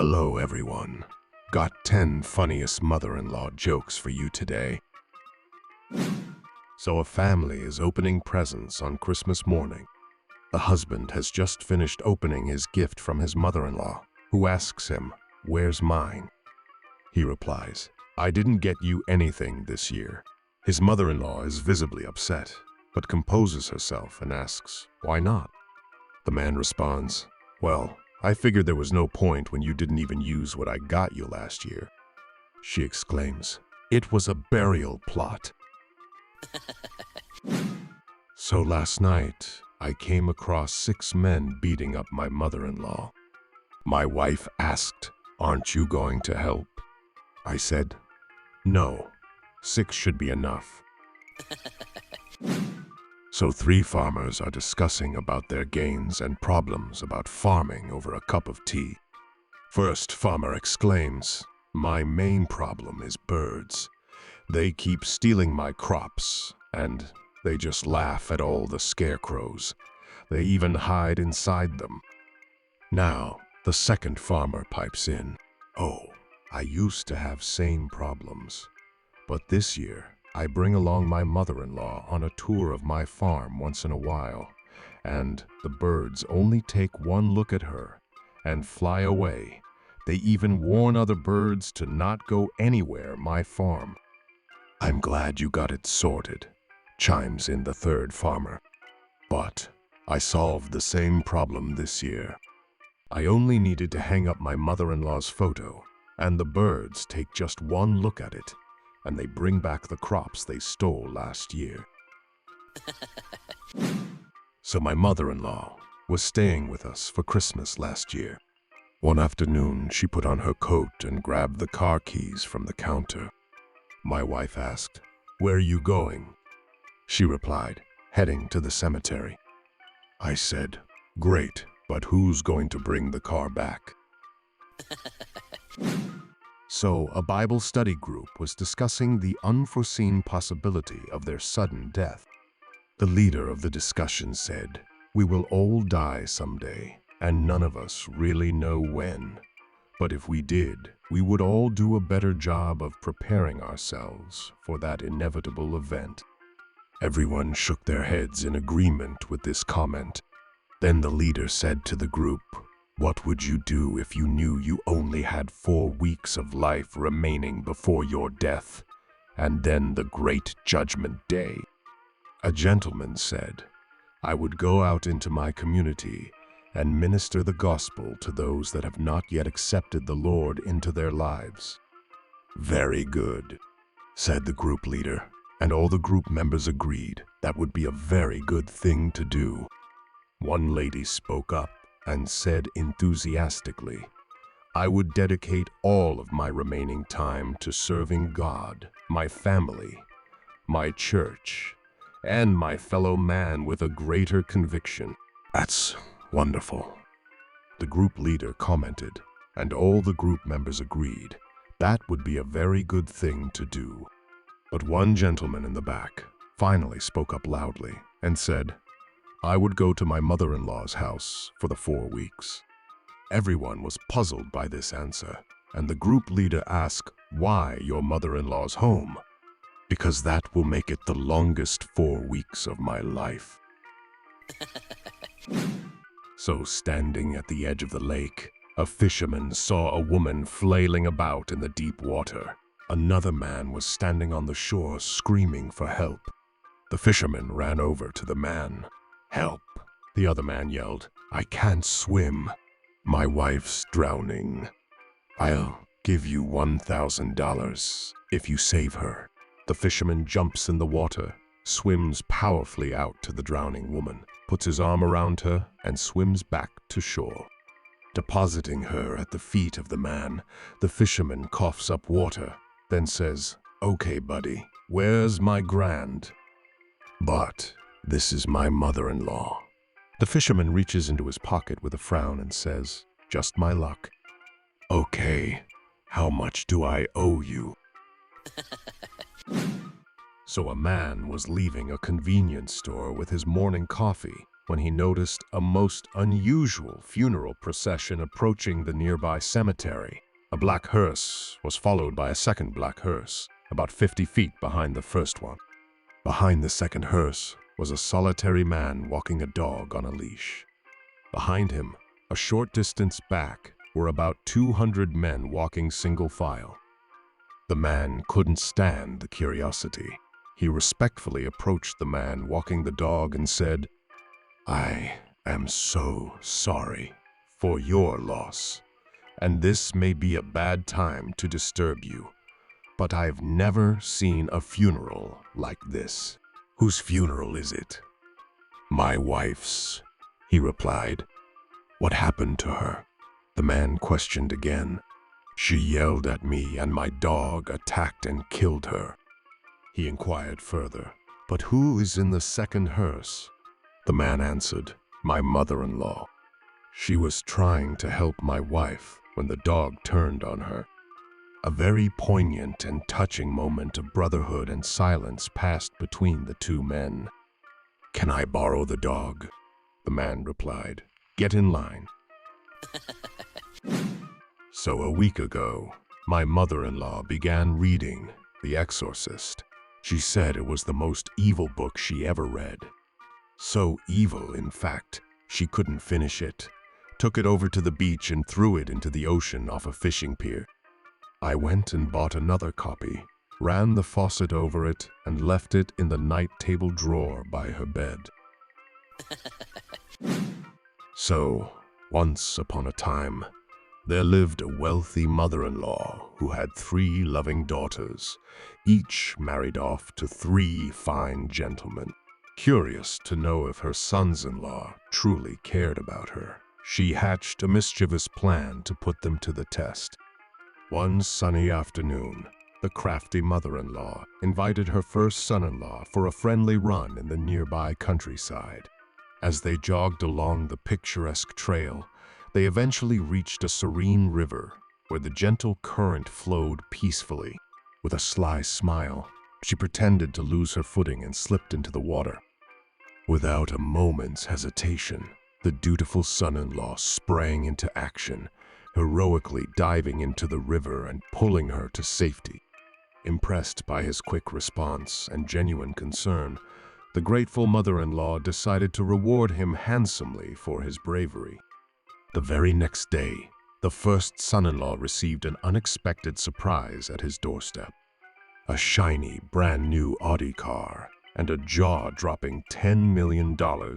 Hello everyone. Got 10 funniest mother-in-law jokes for you today. So a family is opening presents on Christmas morning. The husband has just finished opening his gift from his mother-in-law, who asks him, "Where's mine?" He replies, "I didn't get you anything this year." His mother-in-law is visibly upset, but composes herself and asks, "Why not?" The man responds, "Well, I figured there was no point when you didn't even use what I got you last year." She exclaims, "It was a burial plot." So last night, I came across 6 men beating up my mother-in-law. My wife asked, "Aren't you going to help?" I said, "No, 6 should be enough." So 3 farmers are discussing about their gains and problems about farming over a cup of tea. First farmer exclaims, "My main problem is birds. They keep stealing my crops, and they just laugh at all the scarecrows. They even hide inside them." Now, the second farmer pipes in, "Oh, I used to have same problems, but this year I bring along my mother-in-law on a tour of my farm once in a while, and the birds only take one look at her and fly away. They even warn other birds to not go anywhere my farm." "I'm glad you got it sorted," chimes in the third farmer. "But I solved the same problem this year. I only needed to hang up my mother-in-law's photo, and the birds take just one look at it, and they bring back the crops they stole last year." So my mother-in-law was staying with us for Christmas last year. One afternoon, she put on her coat and grabbed the car keys from the counter. My wife asked, "Where are you going?" She replied, "Heading to the cemetery." I said, "Great, but who's going to bring the car back?" So a Bible study group was discussing the unforeseen possibility of their sudden death. The leader of the discussion said, "We will all die someday, and none of us really know when. But if we did, we would all do a better job of preparing ourselves for that inevitable event." Everyone shook their heads in agreement with this comment. Then the leader said to the group, "What would you do if you knew you only had 4 weeks of life remaining before your death, and then the great judgment day?" A gentleman said, "I would go out into my community and minister the gospel to those that have not yet accepted the Lord into their lives." "Very good," said the group leader, and all the group members agreed that would be a very good thing to do. One lady spoke up and said enthusiastically, "I would dedicate all of my remaining time to serving God, my family, my church, and my fellow man with a greater conviction." "That's wonderful," the group leader commented, and all the group members agreed that would be a very good thing to do. But one gentleman in the back finally spoke up loudly and said, "I would go to my mother-in-law's house for the 4 weeks." Everyone was puzzled by this answer, and the group leader asked, "Why your mother-in-law's home?" "Because that will make it the longest 4 weeks of my life." So standing at the edge of the lake, a fisherman saw a woman flailing about in the deep water. Another man was standing on the shore screaming for help. The fisherman ran over to the man. "Help!" the other man yelled. "I can't swim. My wife's drowning. I'll give you $1,000 if you save her." The fisherman jumps in the water, swims powerfully out to the drowning woman, puts his arm around her, and swims back to shore. Depositing her at the feet of the man, the fisherman coughs up water, then says, "Okay, buddy, where's my grand?" "But this is my mother-in-law." The fisherman reaches into his pocket with a frown and says, "Just my luck." "Okay, how much do I owe you?" So a man was leaving a convenience store with his morning coffee when he noticed a most unusual funeral procession approaching the nearby cemetery. A black hearse was followed by a second black hearse, about 50 feet behind the first one. Behind the second hearse was a solitary man walking a dog on a leash. Behind him, a short distance back, were about 200 men walking single file. The man couldn't stand the curiosity. He respectfully approached the man walking the dog and said, "I am so sorry for your loss, and this may be a bad time to disturb you, but I've never seen a funeral like this." "Whose funeral is it?" "My wife's," he replied. "What happened to her?" The man questioned again. "She yelled at me and my dog attacked and killed her." He inquired further, "But who is in the second hearse?" The man answered, "My mother-in-law. She was trying to help my wife when the dog turned on her." A very poignant and touching moment of brotherhood and silence passed between the two men. "Can I borrow the dog?" The man replied. "Get in line." So a week ago, my mother-in-law began reading The Exorcist. She said it was the most evil book she ever read. So evil, in fact, she couldn't finish it. Took it over to the beach and threw it into the ocean off a fishing pier. I went and bought another copy, ran the faucet over it, and left it in the night table drawer by her bed. So, once upon a time, there lived a wealthy mother-in-law who had 3 loving daughters, each married off to 3 fine gentlemen. Curious to know if her sons-in-law truly cared about her, she hatched a mischievous plan to put them to the test. One sunny afternoon, the crafty mother-in-law invited her first son-in-law for a friendly run in the nearby countryside. As they jogged along the picturesque trail, they eventually reached a serene river where the gentle current flowed peacefully. With a sly smile, she pretended to lose her footing and slipped into the water. Without a moment's hesitation, the dutiful son-in-law sprang into action, heroically diving into the river and pulling her to safety. Impressed by his quick response and genuine concern, the grateful mother-in-law decided to reward him handsomely for his bravery. The very next day, the first son-in-law received an unexpected surprise at his doorstep. A shiny, brand-new Audi car and a jaw-dropping $10 million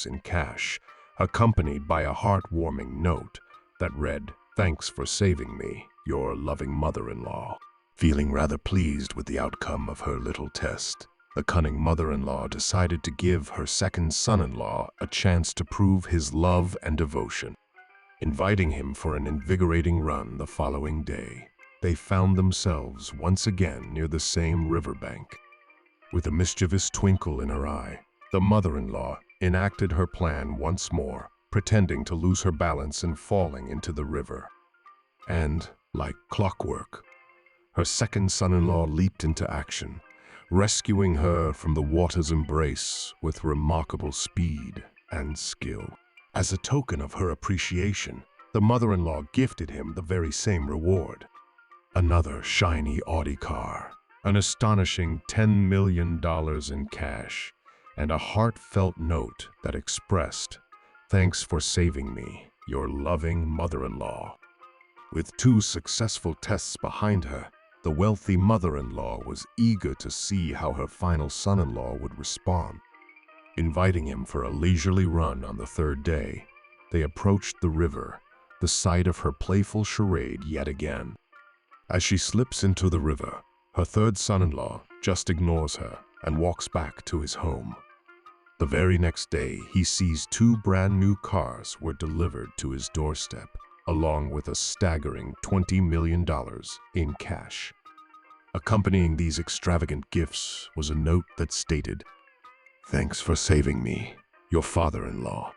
in cash, accompanied by a heartwarming note that read, "Thanks for saving me, your loving mother-in-law." Feeling rather pleased with the outcome of her little test, the cunning mother-in-law decided to give her second son-in-law a chance to prove his love and devotion. Inviting him for an invigorating run the following day, they found themselves once again near the same riverbank. With a mischievous twinkle in her eye, the mother-in-law enacted her plan once more, pretending to lose her balance and falling into the river. And, like clockwork, her second son-in-law leaped into action, rescuing her from the water's embrace with remarkable speed and skill. As a token of her appreciation, the mother-in-law gifted him the very same reward: another shiny Audi car, an astonishing $10 million in cash, and a heartfelt note that expressed, "Thanks for saving me, your loving mother-in-law." With 2 successful tests behind her, the wealthy mother-in-law was eager to see how her final son-in-law would respond. Inviting him for a leisurely run on the 3rd day, they approached the river, the site of her playful charade yet again. As she slips into the river, her 3rd son-in-law just ignores her and walks back to his home. The very next day, he sees 2 brand-new cars were delivered to his doorstep, along with a staggering $20 million in cash. Accompanying these extravagant gifts was a note that stated, "Thanks for saving me, your father-in-law."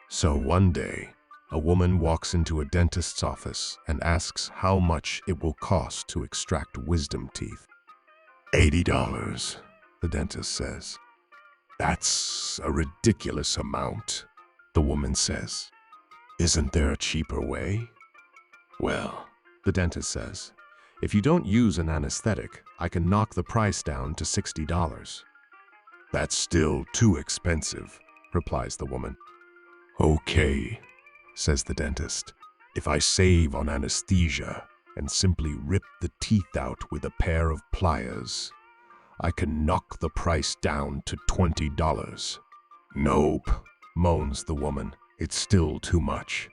So one day, a woman walks into a dentist's office and asks how much it will cost to extract wisdom teeth. $80, the dentist says. That's a ridiculous amount, the woman says. Isn't there a cheaper way? Well, the dentist says, if you don't use an anesthetic, I can knock the price down to $60. That's still too expensive, replies the woman. Okay, says the dentist. If I save on anesthesia and simply rip the teeth out with a pair of pliers, I can knock the price down to $20. Nope, moans the woman. It's still too much.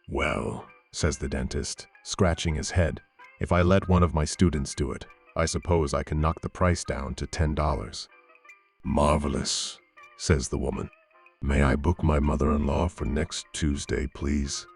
Well, says the dentist, scratching his head, if I let one of my students do it, I suppose I can knock the price down to $10. Marvelous, says the woman. May I book my mother-in-law for next Tuesday, please?